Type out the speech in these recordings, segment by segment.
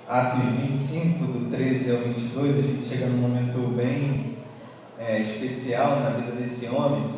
Atos 25, do 13 ao 22, a gente chega num momento bem especial na vida desse homem.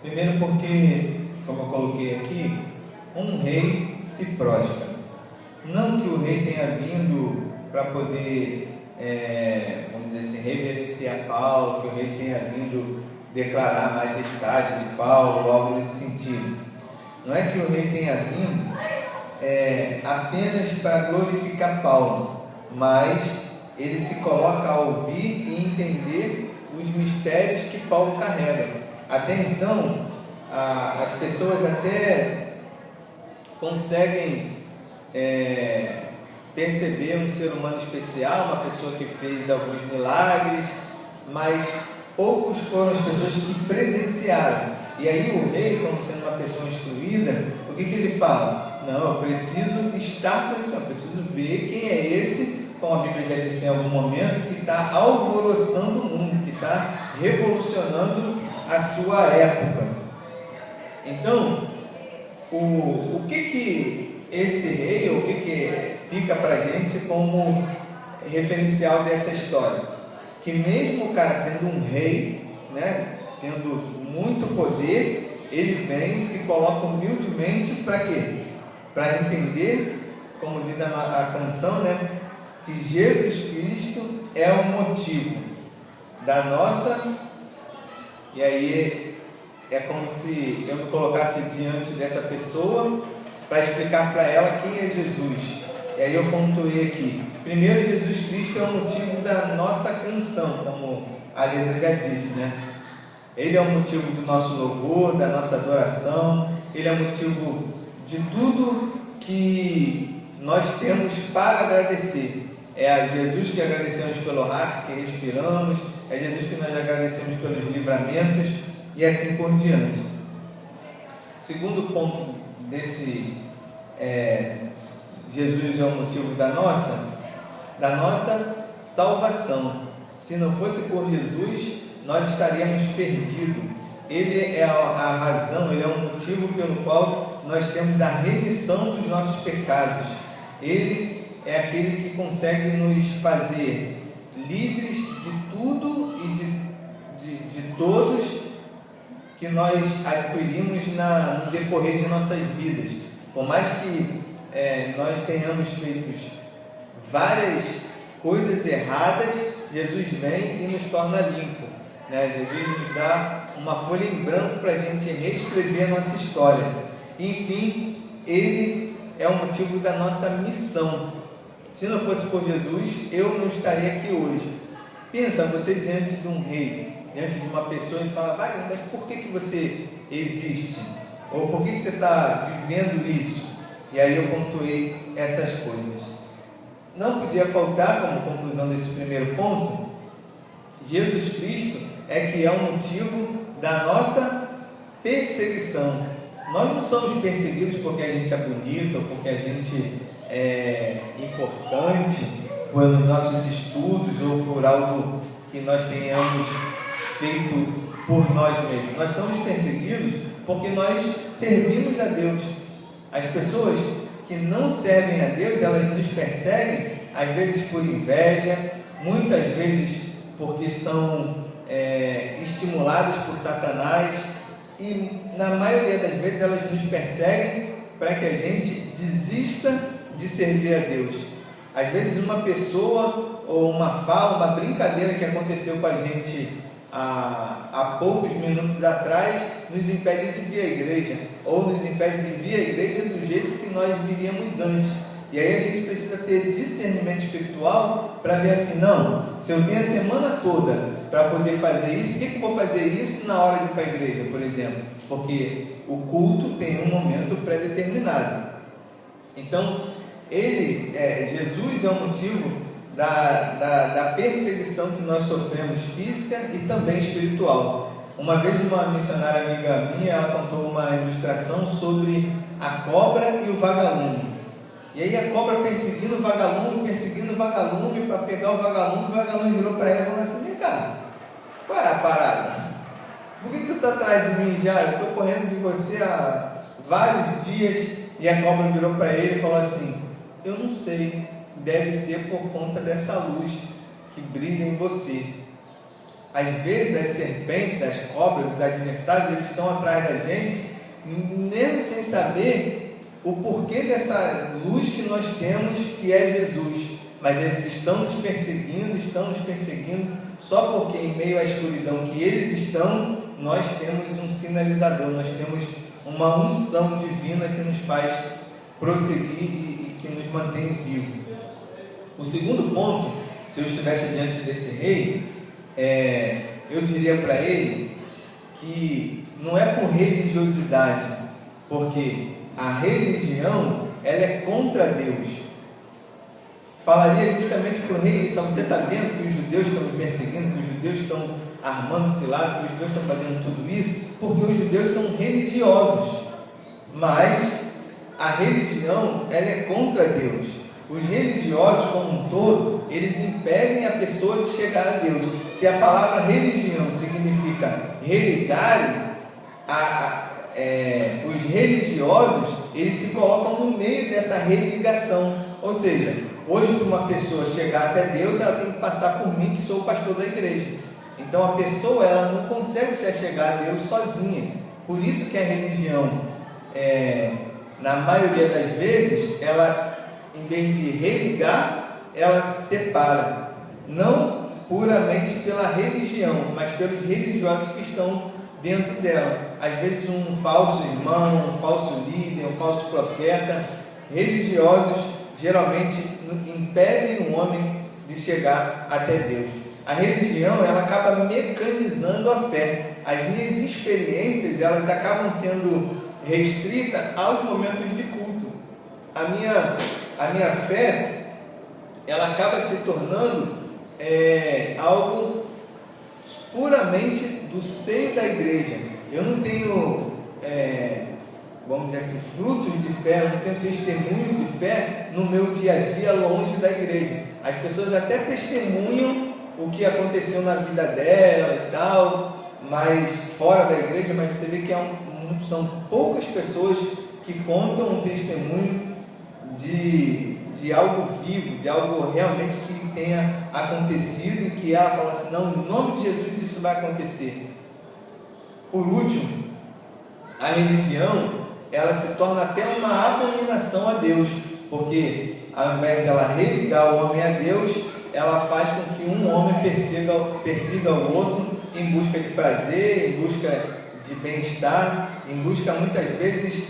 Primeiro porque, como eu coloquei aqui, um rei se prostra. Não que o rei tenha vindo para poder, vamos dizer assim, reverenciar Paulo, que o rei tenha vindo declarar a majestade de Paulo, algo nesse sentido. Não é que o rei tenha vindo apenas para glorificar Paulo, mas ele se coloca a ouvir e entender os mistérios que Paulo carrega. Até então, as pessoas até conseguem perceber um ser humano especial, uma pessoa que fez alguns milagres, mas poucos foram as pessoas que presenciaram. E aí o rei, como sendo uma pessoa instruída, o que ele fala? Não, eu preciso estar com esse homem, eu preciso ver quem é esse, como a Bíblia já disse em algum momento, que está alvoroçando o mundo, que está revolucionando a sua época. Então, o que esse rei, o que fica para a gente como referencial dessa história? Que mesmo o cara sendo um rei, né, tendo muito poder, ele vem e se coloca humildemente para quê? Para entender, como diz a canção, né, que Jesus Cristo é o motivo da nossa. E aí é como se eu me colocasse diante dessa pessoa para explicar para ela quem é Jesus. E aí eu pontuei aqui. Primeiro, Jesus Cristo é o motivo da nossa canção, como a letra já disse, né? Ele é o motivo do nosso louvor, da nossa adoração. Ele é o motivo de tudo que nós temos para agradecer. É a Jesus que agradecemos pelo ar que respiramos, é Jesus que nós agradecemos pelos livramentos e assim por diante. O segundo ponto desse Jesus é o motivo da nossa salvação. Se não fosse por Jesus, nós estaríamos perdidos. Ele é a razão, ele é o motivo pelo qual nós temos a remissão dos nossos pecados. Ele é aquele que consegue nos fazer livres de tudo e de todos que nós adquirimos no decorrer de nossas vidas. Por mais que nós tenhamos feito várias coisas erradas, Jesus vem e nos torna limpo, né? Jesus nos dá uma folha em branco para a gente reescrever a nossa história. Enfim, Ele é o motivo da nossa missão. Se não fosse por Jesus, eu não estaria aqui hoje. Pensa, você diante de um rei, diante de uma pessoa e fala: Wagner, mas por que você existe? Ou por que você está vivendo isso? E aí eu pontuei essas coisas. Não podia faltar, como conclusão desse primeiro ponto, Jesus Cristo é que é o motivo da nossa perseguição. Nós não somos perseguidos porque a gente é bonito, ou porque a gente é importante, pelos nossos estudos, ou por algo que nós tenhamos feito por nós mesmos. Nós somos perseguidos porque nós servimos a Deus. As pessoas que não servem a Deus, elas nos perseguem, às vezes por inveja, muitas vezes porque são estimuladas por Satanás, e na maioria das vezes elas nos perseguem para que a gente desista de servir a Deus. Às vezes uma pessoa, ou uma fala, uma brincadeira que aconteceu com a gente há poucos minutos atrás, nos impede de vir à igreja, ou nos impede de vir à igreja do jeito que nós viríamos antes. E aí a gente precisa ter discernimento espiritual para ver assim: não, se eu tenho a semana toda para poder fazer isso, por que eu vou fazer isso na hora de ir para a igreja, por exemplo? Porque o culto tem um momento pré-determinado. Então, Jesus é o motivo da perseguição que nós sofremos, física e também espiritual. Uma vez uma missionária amiga minha, ela contou uma ilustração sobre a cobra e o vagalume. E aí a cobra perseguindo o vagalume para pegar o vagalume virou para ela e falou assim: vem cá, qual é a parada? Por que tu está atrás de mim já? Eu estou correndo de você há vários dias. E a cobra virou para ele e falou assim: eu não sei, deve ser por conta dessa luz que brilha em você. Às vezes as serpentes, as cobras, os adversários, eles estão atrás da gente, mesmo sem saber o porquê dessa luz que nós temos, que é Jesus. Mas eles estão nos perseguindo só porque em meio à escuridão que eles estão, nós temos um sinalizador, nós temos uma unção divina que nos faz prosseguir e que nos mantém vivos. O segundo ponto, se eu estivesse diante desse rei, eu diria para ele que não é por religiosidade, porque a religião, ela é contra Deus. Falaria justamente para o rei isso: você está vendo que os judeus estão me perseguindo, que os judeus estão armando cilada, que os judeus estão fazendo tudo isso, porque os judeus são religiosos, mas a religião, ela é contra Deus. Os religiosos como um todo, eles impedem a pessoa de chegar a Deus. Se a palavra religião significa religar, os religiosos, eles se colocam no meio dessa religação. Ou seja, hoje para uma pessoa chegar até Deus, ela tem que passar por mim, que sou o pastor da igreja. Então a pessoa, ela não consegue se achegar a Deus sozinha. Por isso que a religião, na maioria das vezes, ela, em vez de religar, ela separa. Não puramente pela religião, mas pelos religiosos que estão dentro dela. Às vezes um falso irmão, um falso líder, um falso profeta. Religiosos geralmente impedem o homem de chegar até Deus. A religião, ela acaba mecanizando a fé. As minhas experiências, elas acabam sendo restritas aos momentos de culto. A minha fé, ela acaba se tornando algo puramente do seio da igreja. Eu não tenho, vamos dizer assim, frutos de fé, eu não tenho testemunho de fé no meu dia a dia longe da igreja. As pessoas até testemunham o que aconteceu na vida dela e tal, mas fora da igreja, mas você vê que são poucas pessoas que contam um testemunho de algo vivo, de algo realmente que tenha acontecido e que ela fala assim: não, em nome de Jesus isso vai acontecer. Por último, a religião, ela se torna até uma abominação a Deus, porque ao invés dela religar o homem a Deus, ela faz com que um homem persiga o outro em busca de prazer, em busca de bem-estar, em busca muitas vezes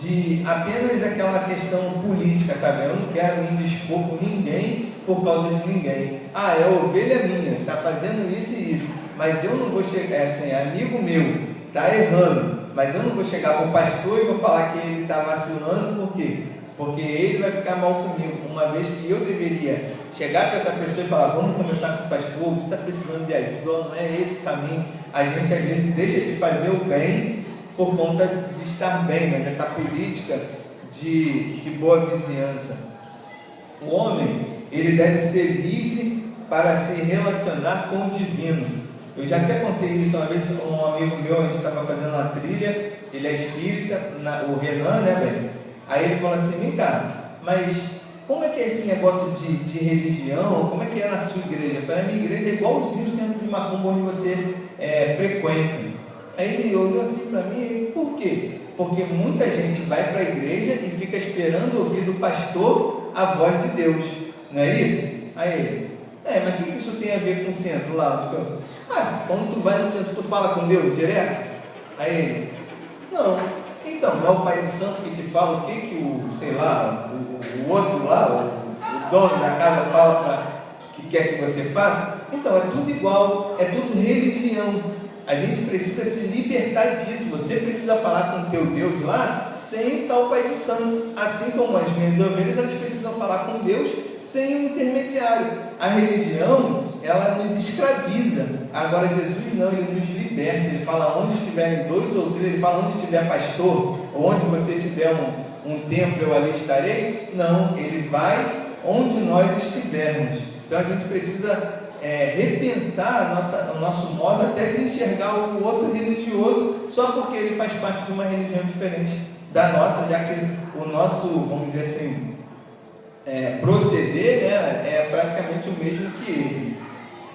de apenas aquela questão política, sabe? Eu não quero me indispor com ninguém por causa de ninguém. É ovelha minha, está fazendo isso e isso, mas eu não vou chegar, assim, amigo meu, está errando, mas eu não vou chegar para o pastor e vou falar que ele está vacilando. Por quê? Porque ele vai ficar mal comigo, uma vez que eu deveria chegar para essa pessoa e falar: vamos conversar com o pastor, você está precisando de ajuda, não é esse caminho. A gente às vezes deixa de fazer o bem por conta de estar bem, né? Dessa política de boa vizinhança. O homem, ele deve ser livre para se relacionar com o divino. Eu já até contei isso uma vez. Um amigo meu, a gente estava fazendo uma trilha, ele é espírita, o Renan, né, velho? Aí ele falou assim: vem cá, mas como é que é esse negócio de religião? Como é que é na sua igreja? Eu falei: a minha igreja é igualzinho o centro de macumba onde você frequenta. Aí ele olhou assim para mim: por quê? Porque muita gente vai para a igreja e fica esperando ouvir do pastor a voz de Deus, não é isso? Aí ele: mas o que isso tem a ver com o centro lá? Quando tu vai no centro, tu fala com Deus direto? Aí ele: não. Então, não é o pai de santo que te fala o que o outro lá, o dono da casa fala que quer que você faça? Então, é tudo igual, é tudo religião. A gente precisa se libertar disso. Você precisa falar com o teu Deus lá sem o tal pai de santo. Assim como as minhas ovelhas, elas precisam falar com Deus sem um intermediário. A religião, ela nos escraviza. Agora Jesus não, ele nos liberta. Ele fala: onde estiverem dois ou três, ele fala: onde estiver pastor, ou onde você tiver um templo, eu ali estarei. Não, ele vai onde nós estivermos. Então a gente precisa repensar o nosso modo até de enxergar o outro religioso, só porque ele faz parte de uma religião diferente da nossa, já que o nosso, vamos dizer assim, proceder, né, é praticamente o mesmo que ele.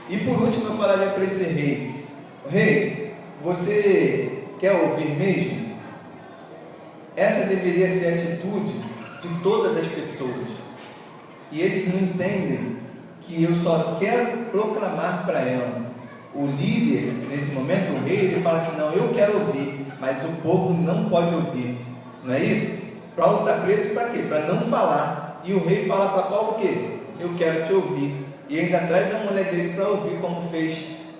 E por último eu falaria para esse rei: rei, você quer ouvir mesmo? Essa deveria ser a atitude de todas as pessoas. E eles não entendem que eu só quero proclamar para ela. O líder, nesse momento, o rei, ele fala assim: não, eu quero ouvir, mas o povo não pode ouvir. Não é isso? Paulo está preso para quê? Para não falar. E o rei fala para Paulo o quê? Eu quero te ouvir. E ainda traz a mulher dele para ouvir, como fez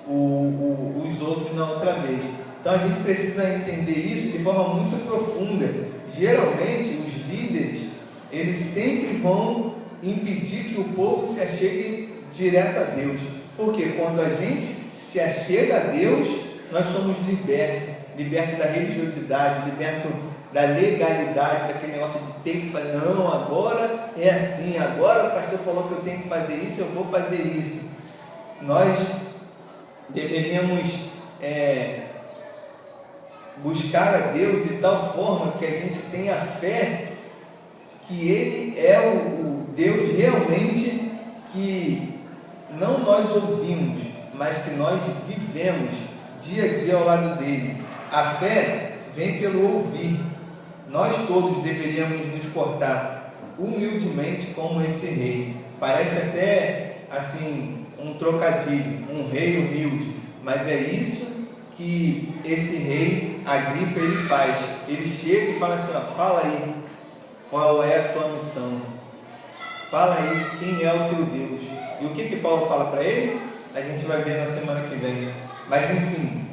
os outros na outra vez. Então a gente precisa entender isso de forma muito profunda. Geralmente os líderes, eles sempre vão impedir que o povo se achegue direto a Deus. Porque quando a gente se achega a Deus, nós somos libertos da religiosidade, libertos da legalidade, daquele negócio de ter que fazer. Não, agora é assim, agora o pastor falou que eu tenho que fazer isso, eu vou fazer isso. Nós deveríamos buscar a Deus de tal forma que a gente tenha fé que Ele é o Deus realmente que não nós ouvimos, mas que nós vivemos dia a dia ao lado dele. A fé vem pelo ouvir. Nós todos deveríamos nos portar humildemente como esse rei. Parece até assim um trocadilho, um rei humilde, mas é isso que esse rei Agripa ele faz. Ele chega e fala assim: ó, fala aí, qual é a tua missão? Fala aí quem é o teu Deus. E o que Paulo fala para ele? A gente vai ver na semana que vem. Mas enfim,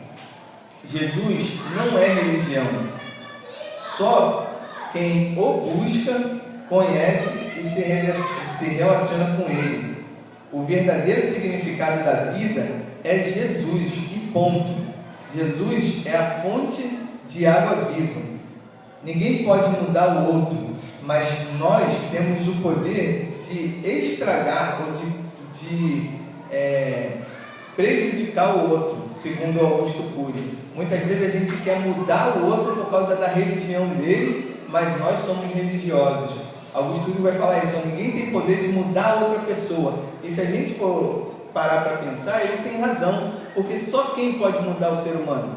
Jesus não é religião. Só quem o busca, conhece e se relaciona com ele. O verdadeiro significado da vida é Jesus e ponto. Jesus é a fonte de água viva. Ninguém pode mudar o outro, mas nós temos o poder de estragar ou de prejudicar o outro, segundo Augusto Cury. Muitas vezes a gente quer mudar o outro por causa da religião dele, mas nós somos religiosos. Augusto Cury vai falar isso: ninguém tem poder de mudar outra pessoa. E se a gente for parar para pensar, ele tem razão, porque só quem pode mudar o ser humano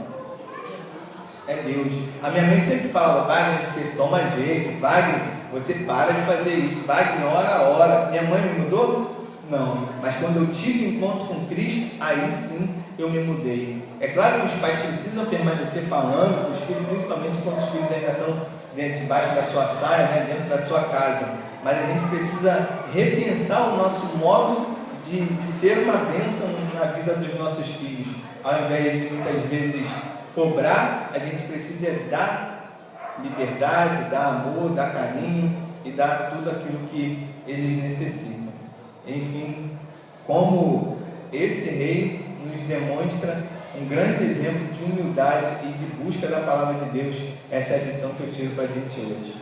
é Deus. A minha mãe sempre fala: Wagner, você toma jeito, Wagner, você para de fazer isso, Wagner, ora. Minha mãe me mudou? Não, mas quando eu tive encontro com Cristo, aí sim eu me mudei. É claro que os pais precisam permanecer falando com os filhos, principalmente quando os filhos ainda estão debaixo da sua saia, né, dentro da sua casa, mas a gente precisa repensar o nosso modo de ser uma bênção na vida dos nossos filhos. Ao invés de muitas vezes cobrar, a gente precisa dar liberdade, dar amor, dar carinho e dar tudo aquilo que eles necessitam. Enfim, como esse rei nos demonstra um grande exemplo de humildade e de busca da palavra de Deus, essa é a lição que eu tiro para a gente hoje.